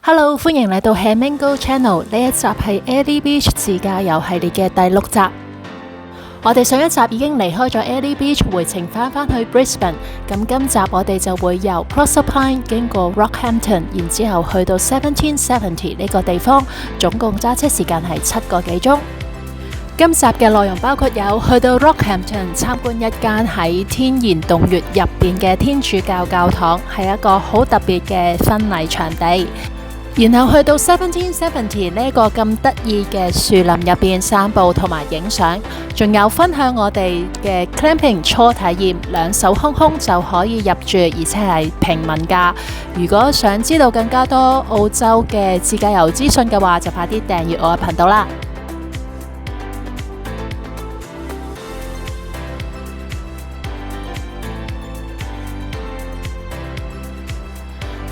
Hello，歡迎嚟到 Hamingo Channel， 呢一集係 Airlie Beach 自駕遊系列嘅第6集。我哋上一集已經離開咗 Airlie Beach， 回程返去 Brisbane。咁今集我哋就會由 Proserpine 經過 Rockhampton， 然之後去到1770呢個地方，總共揸車時間係7個幾鐘。今集嘅內容包括有去到 Rockhampton 參觀一間喺天然洞穴入邊嘅天主教教堂，係一個好特別嘅婚禮場地。然後去到1770呢個咁得意嘅樹林入邊散步同埋影相，仲有分享我哋嘅 Clamping 初體驗，兩手空空就可以入住，而且係平民價。如果想知道更加多澳洲嘅自駕遊資訊嘅話，就快啲訂閱我嘅頻道啦。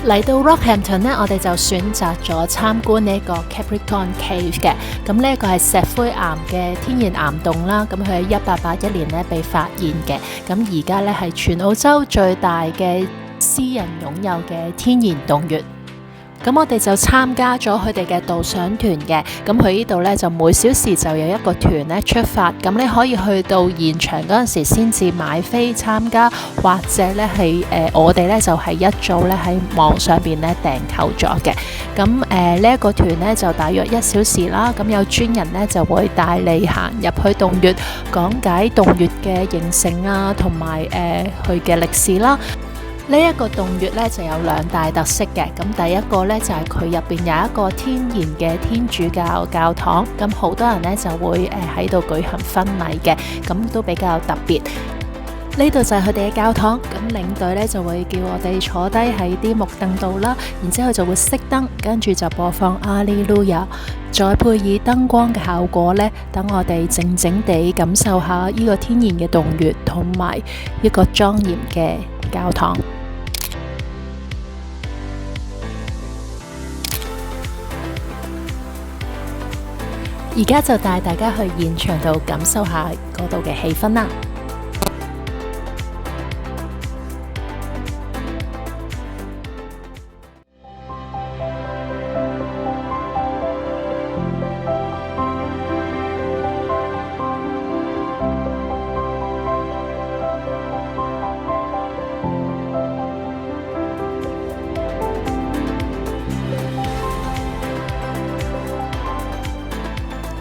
嚟到 Rockhampton 呢，我哋就選擇咗參觀呢個 Capricorn Cave 嘅。咁呢個係石灰岩嘅天然岩洞啦。咁佢喺1881年呢被發現嘅。咁而家呢係全澳洲最大嘅私人擁有嘅天然洞穴。咁我哋就參加咗佢哋嘅導賞團嘅，咁佢呢度呢，就每小時就有一個團呢出發，咁你可以去到現場嗰陣時先至買飛參加，或者呢係我哋呢就係一早呢喺網上邊呢訂購咗嘅。咁呢一個團呢就大約1小時啦，咁有專人呢就會帶你行入去洞穴，講解洞穴嘅形成啊，同埋佢嘅歷史啦。呢一個洞穴呢就有2大特色嘅，咁第一個呢就係佢入邊有一個天然嘅天主教教堂，咁好多人呢就會喺度舉行婚禮嘅，咁都比較特別。呢度就係佢哋嘅教堂，咁領隊呢就會叫我哋坐低喺啲木凳度啦，然之後就會熄燈，跟住就播放阿利路亞，再配以燈光嘅效果呢，等我哋靜靜地感受下呢個天然嘅洞穴同埋一個莊嚴嘅教堂。而家就帶大家去現場度感受下嗰度嘅氣氛啦。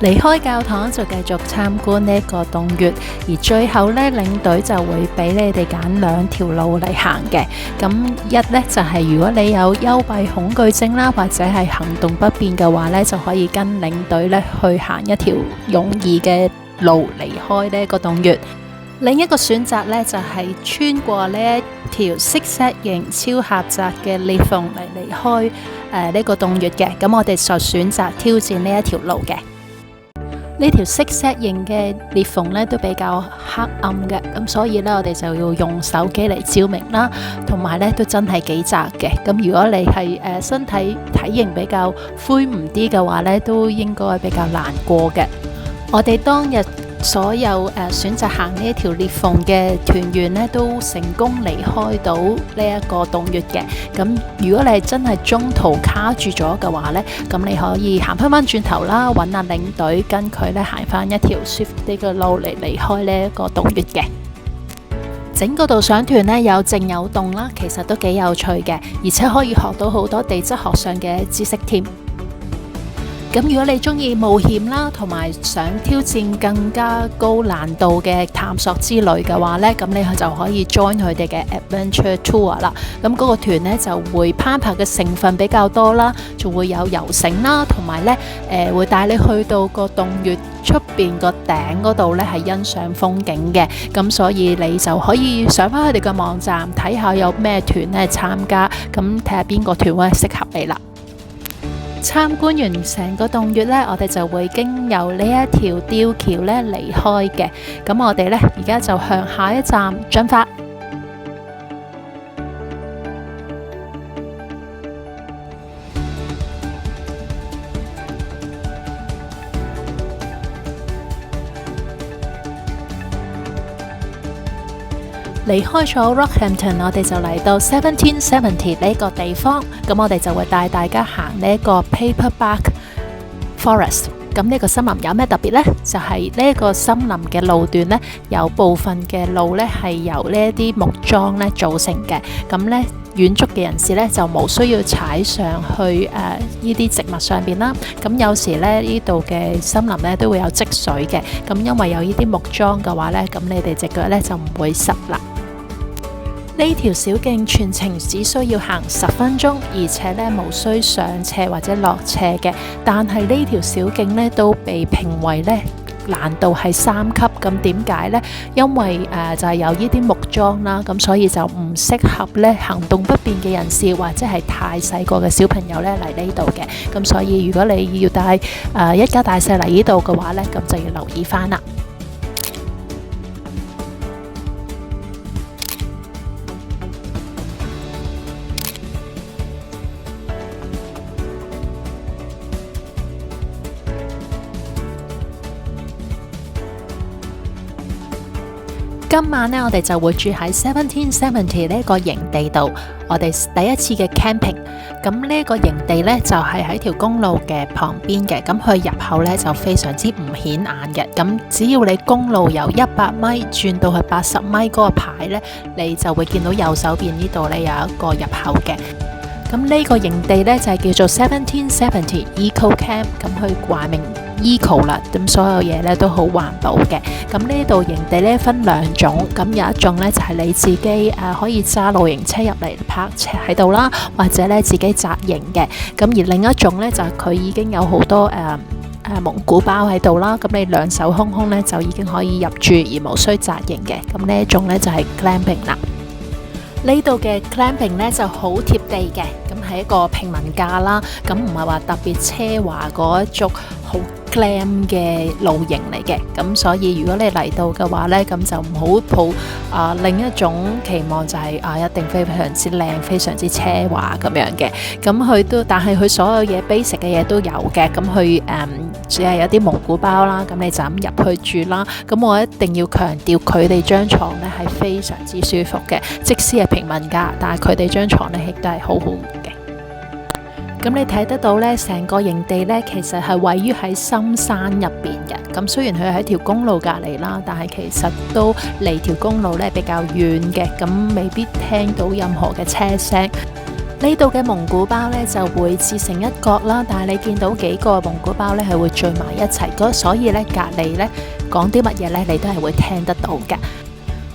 離開教堂就繼續參觀呢個洞穴，而最後呢，領隊就會俾你哋揀2條路嚟行嘅。咁一呢，就係如果你有幽閉恐懼症啦，或者係行動不便嘅話呢，就可以跟領隊呢去行一條容易嘅路離開呢個洞穴。另一個選擇呢，就係穿過呢一條蟋蟀形超狹窄嘅裂縫嚟離開呢個洞穴嘅。咁我哋就選擇挑戰呢一條路嘅。呢條蟋蟀形嘅裂縫呢都比較黑暗嘅，咁所以呢，我哋就要用手機嚟照明啦，同埋呢都真係幾窄嘅。咁如果你係身體體型比較灰唔啲嘅話呢，都應該比較難過嘅。我哋當日所有選擇行呢一條裂縫嘅團員呢，都成功離開到呢一個洞穴嘅。咁如果你係真係中途卡住咗嘅話呢，咁你可以行翻轉頭啦，揾下領隊跟佢呢行翻一條舒服啲嘅路嚟離開呢一個洞穴嘅。整個導賞團呢，有靜有動啦，其實都幾有趣嘅，而且可以學到好多地質學上嘅知識添。咁如果你中意冒險啦，同埋想挑戰更加高難度嘅探索之旅嘅話呢，咁你就可以 join 佢哋嘅 Adventure Tour 啦。咁嗰個團呢就會攀爬嘅成分比較多啦，仲會有遊繩啦，同埋呢會帶你去到個洞穴出邊個頂嗰度呢係欣賞風景嘅。咁所以你就可以上翻佢哋嘅網站睇下有咩團呢參加，咁睇下邊個團會適合你啦。參觀完成個洞穴呢，我哋就會經由呢一條吊橋呢離開嘅。咁我哋呢而家就向下一站進發。離開咗 Rockhampton，我哋就嚟到1770呢個地方，咁我哋就會帶大家行呢個 Paperbark Forest。咁呢個森林有咩特別呢？就係呢個森林嘅路段呢，有部分嘅路呢係由呢一啲木樁呢組成嘅。咁呢遠足嘅人士呢，就冇需要踩上去呢啲植物上邊啦。咁有時呢度嘅森林呢都會有積水嘅。咁因為有呢啲木樁嘅話呢，咁你哋隻腳呢就唔會濕啦。呢條小徑全程只需要行10分鐘，而且呢無需上斜或者落斜嘅。但係呢條小徑呢都被評為呢難度係3級。咁點解呢？因為就係有呢啲木樁啦，咁所以就唔適合呢行動不便嘅人士或者係太細個嘅小朋友呢嚟呢度嘅。咁所以如果你要帶一家大細嚟呢度嘅話呢，咁就要留意返啦。今晚呢，我哋就會住喺1770呢個營地度，我哋第一次嘅 camping。咁呢個營地呢，就係喺條公路嘅旁邊嘅，咁佢入口呢，就非常之唔顯眼嘅。咁只要你公路由100米轉到去80米嗰個牌呢，你就會見到右手邊呢度呢有一個入口嘅。咁呢個營地呢，就係叫做1770 Eco Camp， 咁佢掛名Eco 啦，咁所有嘢呢都好環保嘅。咁呢度營地呢分2種，咁有一種呢就係你自己可以揸露營車入嚟泊車喺度啦，或者呢自己紮營嘅。咁而另一種呢，就係佢已經有好多蒙古包喺度啦，咁你兩手空空呢，就已經可以入住而無需紮營嘅。咁呢一種呢，就係 glamping 啦。呢度嘅 glamping 呢就好貼地嘅，咁係一個平民價啦，咁唔係話特別奢華嗰一種好 glam 嘅露營嚟嘅。咁所以如果你嚟到嘅話呢，咁就唔好抱另一種期望，就係一定非常之靚、非常之奢華咁樣嘅。咁佢都，但係佢所有嘢 basic 嘅嘢都有嘅。咁佢只係有啲蒙古包啦，咁你就咁入去住啦。咁我一定要強調，佢哋張床呢係非常之舒服嘅，即使係平民價，但係佢哋張床呢亦都係好好嘅。咁你睇得到呢，成個營地呢其實係位於喺深山入邊嘅。咁雖然佢喺條公路隔離啦，但係其實都離條公路呢比較遠嘅，咁未必聽到任何嘅車聲。呢度嘅蒙古包呢就會自成一角啦，但係你見到幾個蒙古包呢係會聚埋一齊，所以呢隔離呢講啲乜嘢呢，你都係會聽得到嘅。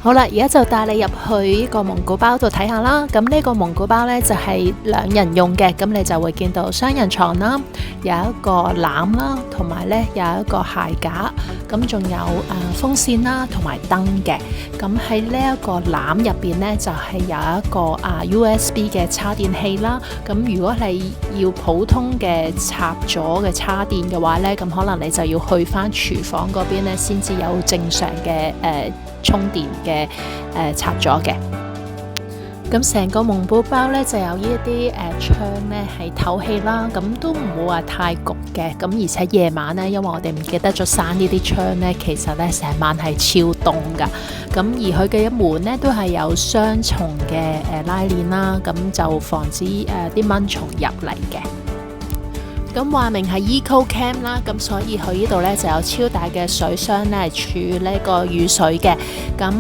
好啦，而家就帶你入去呢個蒙古包度睇下啦。咁呢個蒙古包呢，就係2人用嘅，咁你就會見到雙人床啦，有一個籃啦，同埋呢有一個鞋架，咁仲有風扇啦，同埋燈嘅。咁喺呢一個籃入邊呢，就係有一個USB 嘅插電器啦。咁如果你要普通嘅插咗嘅插電嘅話呢，咁可能你就要去返廚房嗰邊呢，先至有正常嘅充電嘅插咗嘅。咁成個蒙古包呢，就有呢一啲窗呢係透氣啦，咁都唔會話太焗嘅。咁而且夜晚呢，因為我哋唔記得咗閂呢啲窗呢，其實呢成晚係超凍噶。咁而佢嘅門呢，都係有雙重嘅拉鏈啦，咁就防止啲蚊蟲入嚟嘅。咁話明係 Eco Camp 啦，咁所以佢呢度呢就有超大嘅水箱呢儲呢個雨水嘅。咁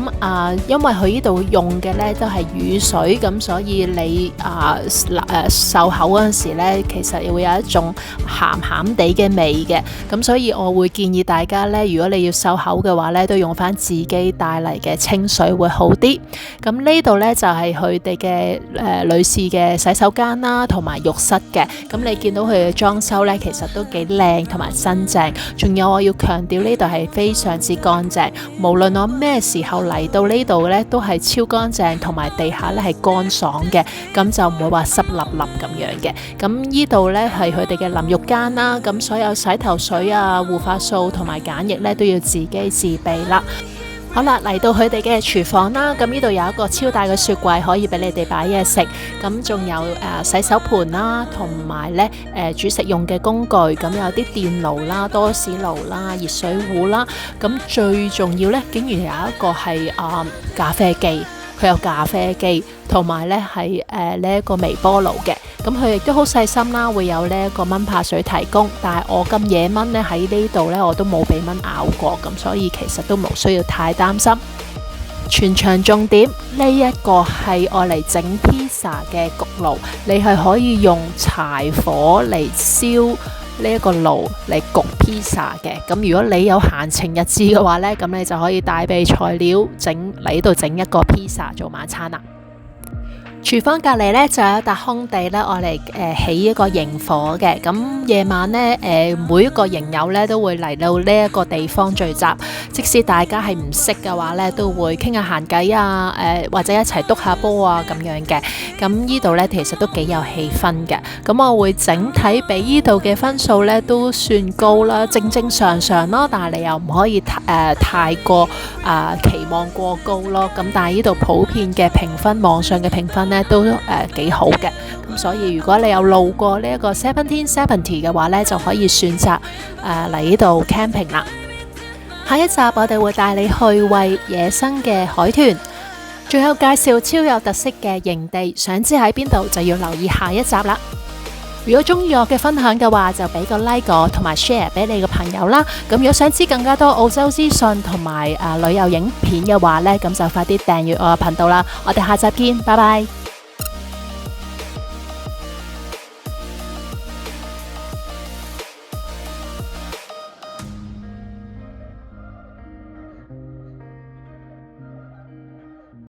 因為佢呢度用嘅呢都係雨水，咁所以你漱口嗰陣時呢，其實會有一種鹹鹹地嘅味嘅。咁所以我會建議大家呢，如果你要漱口嘅話呢，都用翻自己帶嚟嘅清水會好啲。咁呢度呢，就係佢哋嘅女士嘅洗手間啦，同埋浴室嘅。咁你見到佢嘅裝修呢，其實都幾靚同埋新淨。仲有我要強調，呢度係非常之乾淨，無論我咩時候嚟到呢度呢，都係超乾淨，同埋地下呢係乾爽嘅，咁就唔會話濕立立咁樣嘅。咁呢度呢係佢哋嘅淋浴間啦，咁所有洗頭水啊、護髮素同埋梘液呢都要自己自備啦。好啦，嚟到佢哋嘅廚房啦，咁呢度有一個超大嘅雪櫃，可以俾你哋擺嘢食，咁仲有洗手盤啦，同埋呢煮食用嘅工具，咁有啲電爐啦、多士爐啦、熱水壺啦，咁最重要呢，竟然有一個係咖啡機。佢有咖啡機，同埋呢係呢一個微波爐嘅。咁佢亦都好細心啦，會有呢一個蚊怕水提供。但係我咁惹蚊呢，喺呢度呢，我都冇俾蚊咬過，咁所以其實都冇需要太擔心。全場重點，呢一個係愛嚟整披薩嘅焗爐，你係可以用柴火嚟燒呢一個爐嚟焗披薩嘅。咁如果你有閒情逸致嘅話呢，咁你就可以帶備材料嚟呢度整一個披薩做晚餐啦。廚房隔離呢就有一笪空地呢，愛嚟起一個營火嘅。咁夜晚呢，每一個營友呢都會嚟到呢一個地方聚集。即使大家係唔識嘅話呢，都會傾下閒偈啊，或者一齊篤下波啊咁樣嘅。咁呢度呢，其實都幾有氣氛嘅。咁我會整體俾呢度嘅分數呢都算高啦，正正常常咯。但係你又唔可以太過期望過高咯。咁但係呢度普遍嘅評分，網上嘅評分呢都幾好嘅。咁所以如果你有路過呢一個1770嘅話呢，就可以選擇嚟呢度 camping 啦。下一集我哋會帶你去餵野生嘅海豚，最後介紹超有特色嘅營地，想知喺邊度就要留意下一集啦。如果中意我嘅分享嘅話，就俾個 like 我，同埋 share 俾你嘅朋友啦。咁如果想知更加多澳洲資訊同埋旅遊影片嘅話呢，咁就快啲訂閱我嘅頻道啦。我哋下集見，拜拜。